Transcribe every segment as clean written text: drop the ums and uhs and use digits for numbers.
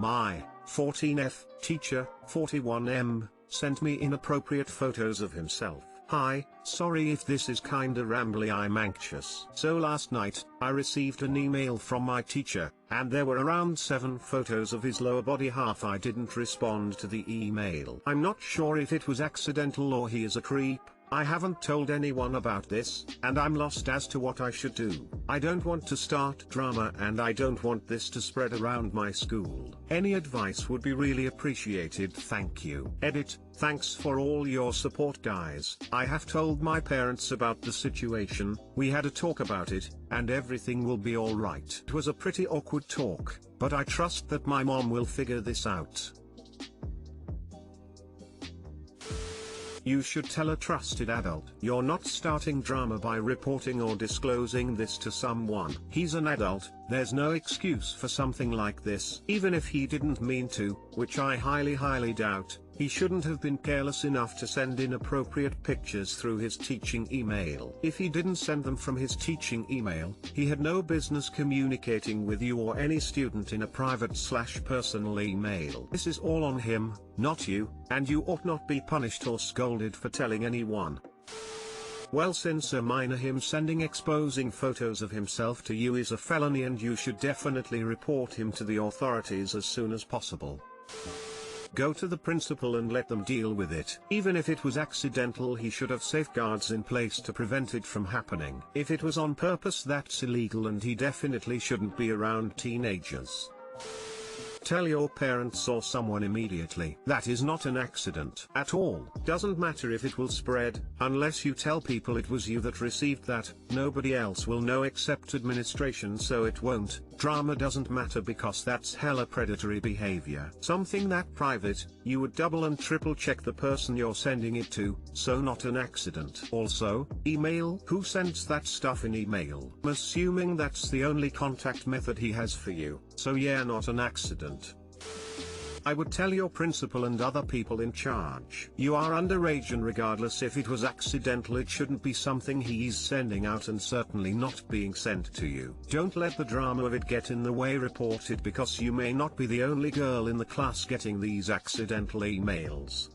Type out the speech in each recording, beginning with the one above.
My 14F teacher, 41M, sent me inappropriate photos of himself. Hi, sorry if this is kinda rambly, I'm anxious. So last night, I received an email from my teacher, and there were around 7 photos of his lower body half. I didn't respond to the email. I'm not sure if it was accidental or he is a creep. I haven't told anyone about this, and I'm lost as to what I should do. I don't want to start drama and I don't want this to spread around my school. Any advice would be really appreciated, thank you. Edit, thanks for all your support guys. I have told my parents about the situation, we had a talk about it, and everything will be alright. It was a pretty awkward talk, but I trust that my mom will figure this out. You should tell a trusted adult. You're not starting drama by reporting or disclosing this to someone. He's an adult, there's no excuse for something like this. Even if he didn't mean to, which I highly doubt, he shouldn't have been careless enough to send inappropriate pictures through his teaching email. If he didn't send them from his teaching email, he had no business communicating with you or any student in a private/personal email. This is all on him, not you, and you ought not be punished or scolded for telling anyone. Well, since a minor, him sending exposing photos of himself to you is a felony and you should definitely report him to the authorities as soon as possible. Go to the principal and let them deal with it. Even if it was accidental, he should have safeguards in place to prevent it from happening. If it was on purpose, that's illegal and he definitely shouldn't be around teenagers. Tell your parents or someone immediately. That is not an accident at all. Doesn't matter if it will spread, unless you tell people it was you that received that, nobody else will know except administration, so it won't. Drama doesn't matter because that's hella predatory behavior. Something that private, you would double and triple check the person you're sending it to, so not an accident. Also, email, who sends that stuff in email? I'm assuming that's the only contact method he has for you, so yeah, not an accident. I would tell your principal and other people in charge. You are underage, and regardless if it was accidental, it shouldn't be something he's sending out and certainly not being sent to you. Don't let the drama of it get in the way. Report it because you may not be the only girl in the class getting these accidental emails.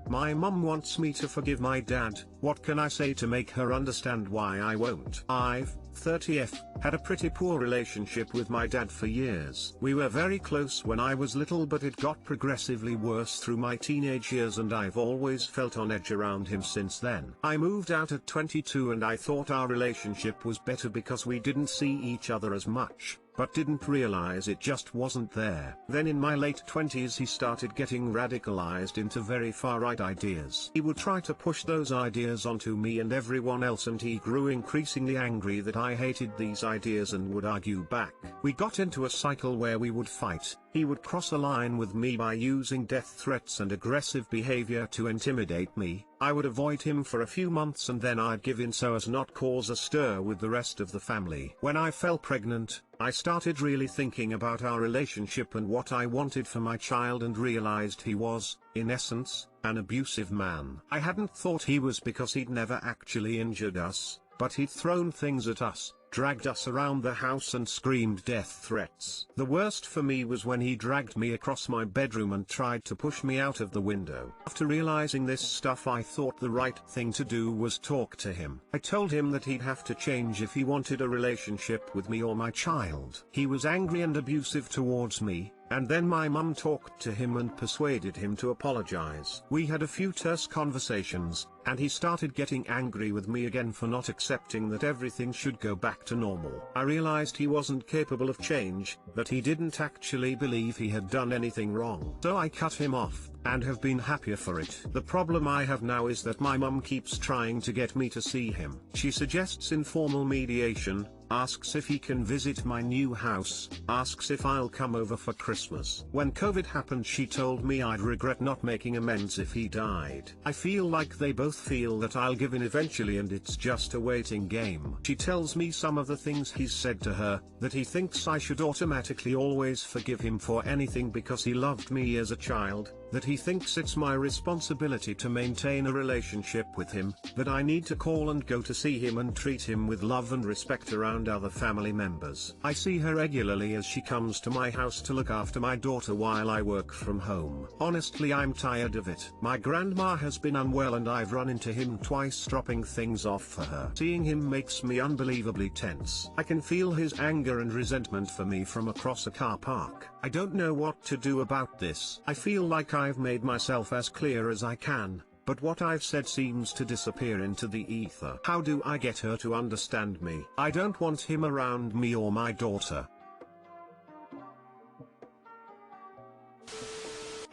My mom wants me to forgive my dad. What can I say to make her understand why I won't? I've 30F, had a pretty poor relationship with my dad for years. We were very close when I was little, but it got progressively worse through my teenage years and I've always felt on edge around him since then. I moved out at 22 and I thought our relationship was better because we didn't see each other as much, but didn't realize it just wasn't there. Then in my late 20s he started getting radicalized into very far-right ideas. He would try to push those ideas onto me and everyone else, and he grew increasingly angry that I hated these ideas and would argue back. We got into a cycle where we would fight. He would cross a line with me by using death threats and aggressive behavior to intimidate me. I would avoid him for a few months and then I'd give in so as not cause a stir with the rest of the family. When I fell pregnant, I started really thinking about our relationship and what I wanted for my child and realized he was, in essence, an abusive man. I hadn't thought he was because he'd never actually injured us, but he'd thrown things at us, dragged us around the house and screamed death threats. The worst for me was when he dragged me across my bedroom and tried to push me out of the window. After realizing this stuff, I thought the right thing to do was talk to him. I told him that he'd have to change if he wanted a relationship with me or my child. He was angry and abusive towards me, and then my mum talked to him and persuaded him to apologize. We had a few terse conversations, and he started getting angry with me again for not accepting that everything should go back to normal. I realized he wasn't capable of change, that he didn't actually believe he had done anything wrong. So I cut him off, and have been happier for it. The problem I have now is that my mum keeps trying to get me to see him. She suggests informal mediation, asks if he can visit my new house, asks if I'll come over for Christmas. When COVID happened, she told me I'd regret not making amends if he died. I feel like they both feel that I'll give in eventually and it's just a waiting game. She tells me some of the things he's said to her, that he thinks I should automatically always forgive him for anything because he loved me as a child, that he thinks it's my responsibility to maintain a relationship with him, that I need to call and go to see him and treat him with love and respect around other family members. I see her regularly as she comes to my house to look after my daughter while I work from home. Honestly, I'm tired of it. My grandma has been unwell and I've run into him twice dropping things off for her. Seeing him makes me unbelievably tense. I can feel his anger and resentment for me from across a car park. I don't know what to do about this. I feel like I've made myself as clear as I can, but what I've said seems to disappear into the ether. How do I get her to understand me? I don't want him around me or my daughter.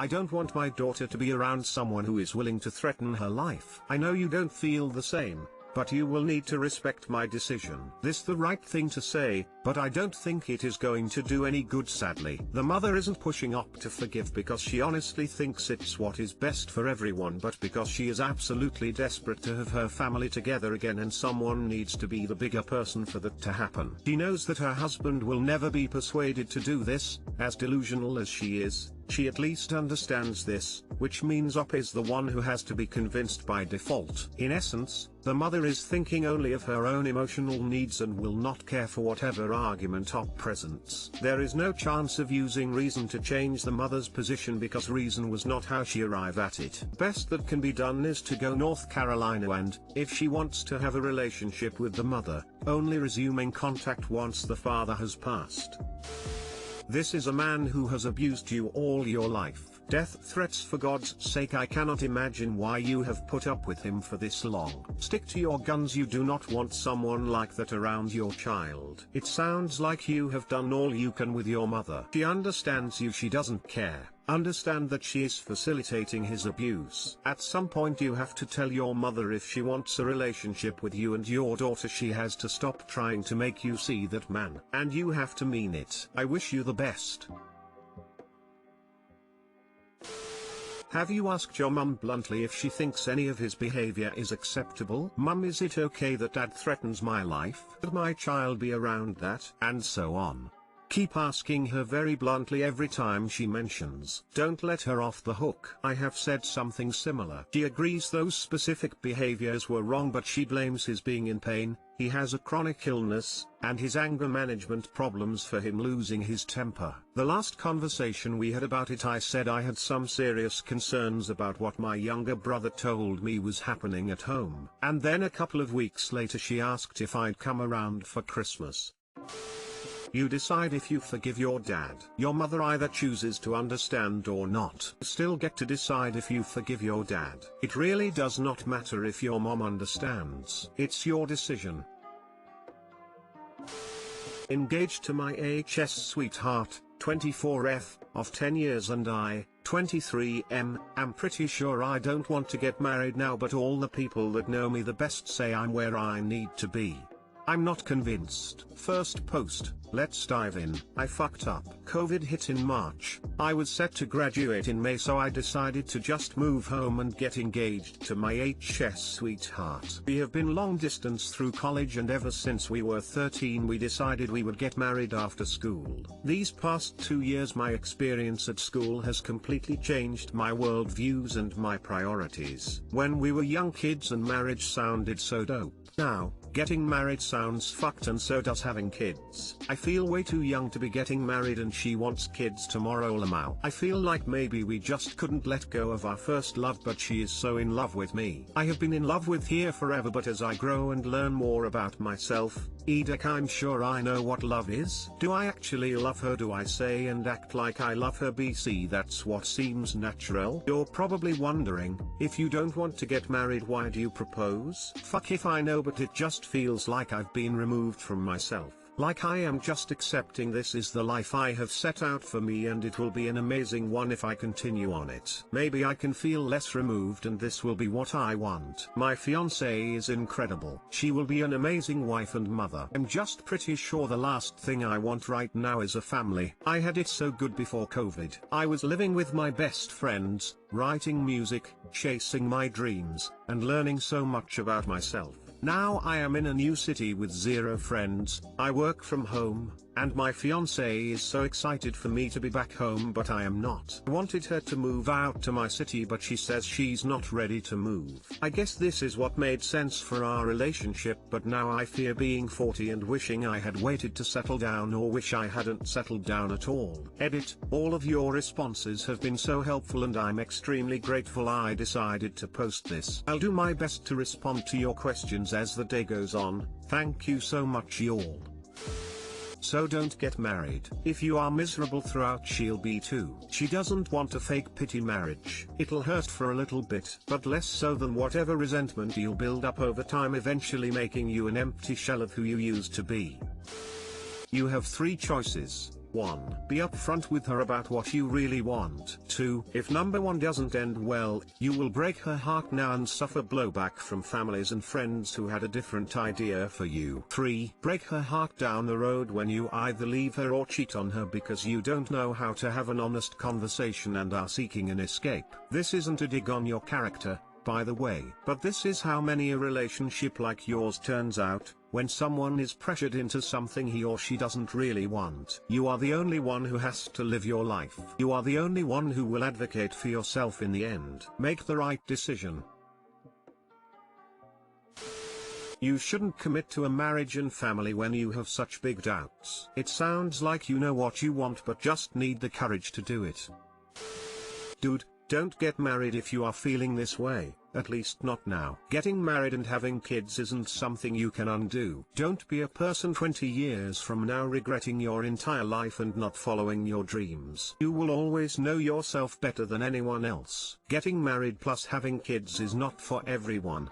I don't want my daughter to be around someone who is willing to threaten her life. I know you don't feel the same, but you will need to respect my decision. This the right thing to say, but I don't think it is going to do any good, sadly. The mother isn't pushing up to forgive because she honestly thinks it's what is best for everyone, but because she is absolutely desperate to have her family together again, and someone needs to be the bigger person for that to happen. She knows that her husband will never be persuaded to do this. As delusional as she is, she at least understands this, which means Op is the one who has to be convinced by default. In essence, the mother is thinking only of her own emotional needs and will not care for whatever argument Op presents. There is no chance of using reason to change the mother's position because reason was not how she arrived at it. Best that can be done is to go North Carolina and, if she wants to have a relationship with the mother, only resuming contact once the father has passed. This is a man who has abused you all your life. Death threats, for God's sake. I cannot imagine why you have put up with him for this long. Stick to your guns. You do not want someone like that around your child. It sounds like you have done all you can with your mother. She understands you. She doesn't care. Understand that she is facilitating his abuse. At some point you have to tell your mother if she wants a relationship with you and your daughter, she has to stop trying to make you see that man. And you have to mean it. I wish you the best. Have you asked your mum bluntly if she thinks any of his behavior is acceptable? Mum, is it okay that dad threatens my life? Could my child be around that? And so on. Keep asking her very bluntly every time she mentions. Don't let her off the hook. I have said something similar. She agrees those specific behaviors were wrong, but she blames his being in pain, he has a chronic illness, and his anger management problems for him losing his temper. The last conversation we had about it, I said I had some serious concerns about what my younger brother told me was happening at home. And then a couple of weeks later she asked if I'd come around for Christmas. You decide if you forgive your dad. Your mother either chooses to understand or not. You still get to decide if you forgive your dad. It really does not matter if your mom understands. It's your decision. Engaged to my HS sweetheart, 24F, of 10 years, and I, 23M, am pretty sure I don't want to get married now, but all the people that know me the best say I'm where I need to be. I'm not convinced. First post, let's dive in. I fucked up. COVID hit in March. I was set to graduate in May, so I decided to just move home and get engaged to my HS sweetheart. We have been long distance through college, and ever since we were 13 we decided we would get married after school. These past 2 years my experience at school has completely changed my worldviews and my priorities. When we were young kids and marriage sounded so dope. Now, getting married sounds fucked, and so does having kids. I feel way too young to be getting married, and she wants kids tomorrow. Lamau. I feel like maybe we just couldn't let go of our first love, but she is so in love with me. I have been in love with her forever, but as I grow and learn more about myself, Edek, I'm sure I know what love is. Do I actually love her? Do I say and act like I love her? BC, that's what seems natural. You're probably wondering, if you don't want to get married, why do you propose? Fuck if I know, but it just feels like I've been removed from myself. Like I am just accepting this is the life I have set out for me, and it will be an amazing one if I continue on it. Maybe I can feel less removed, and this will be what I want. My fiancée is incredible. She will be an amazing wife and mother. I'm just pretty sure the last thing I want right now is a family. I had it so good before COVID. I was living with my best friends, writing music, chasing my dreams, and learning so much about myself. Now I am in a new city with 0 friends, I work from home, and my fiancée is so excited for me to be back home, but I am not. I wanted her to move out to my city, but she says she's not ready to move. I guess this is what made sense for our relationship, but now I fear being 40 and wishing I had waited to settle down, or wish I hadn't settled down at all. Edit. All of your responses have been so helpful and I'm extremely grateful I decided to post this. I'll do my best to respond to your questions as the day goes on. Thank you so much y'all. So don't get married. If you are miserable throughout, she'll be too. She doesn't want a fake pity marriage. It'll hurt for a little bit, but less so than whatever resentment you'll build up over time, eventually making you an empty shell of who you used to be. You have 3 choices. 1. Be upfront with her about what you really want. 2. If number 1 doesn't end well, you will break her heart now and suffer blowback from families and friends who had a different idea for you. 3. Break her heart down the road when you either leave her or cheat on her because you don't know how to have an honest conversation and are seeking an escape. This isn't a dig on your character, by the way, but this is how many a relationship like yours turns out. When someone is pressured into something he or she doesn't really want, you are the only one who has to live your life. You are the only one who will advocate for yourself in the end. Make the right decision. You shouldn't commit to a marriage and family when you have such big doubts. It sounds like you know what you want but just need the courage to do it. Dude, don't get married if you are feeling this way. At least not now. Getting married and having kids isn't something you can undo. Don't be a person 20 years from now regretting your entire life and not following your dreams. You will always know yourself better than anyone else. Getting married plus having kids is not for everyone.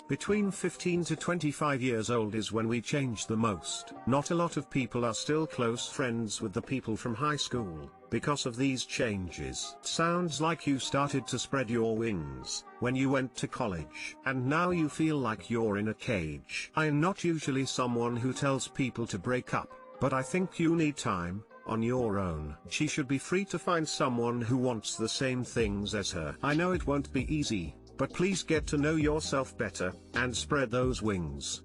Between 15 to 25 years old is when we change the most. Not a lot of people are still close friends with the people from high school. Because of these changes. Sounds like you started to spread your wings when you went to college, and now you feel like you're in a cage. I am not usually someone who tells people to break up, but I think you need time on your own. She should be free to find someone who wants the same things as her. I know it won't be easy, but please get to know yourself better and spread those wings.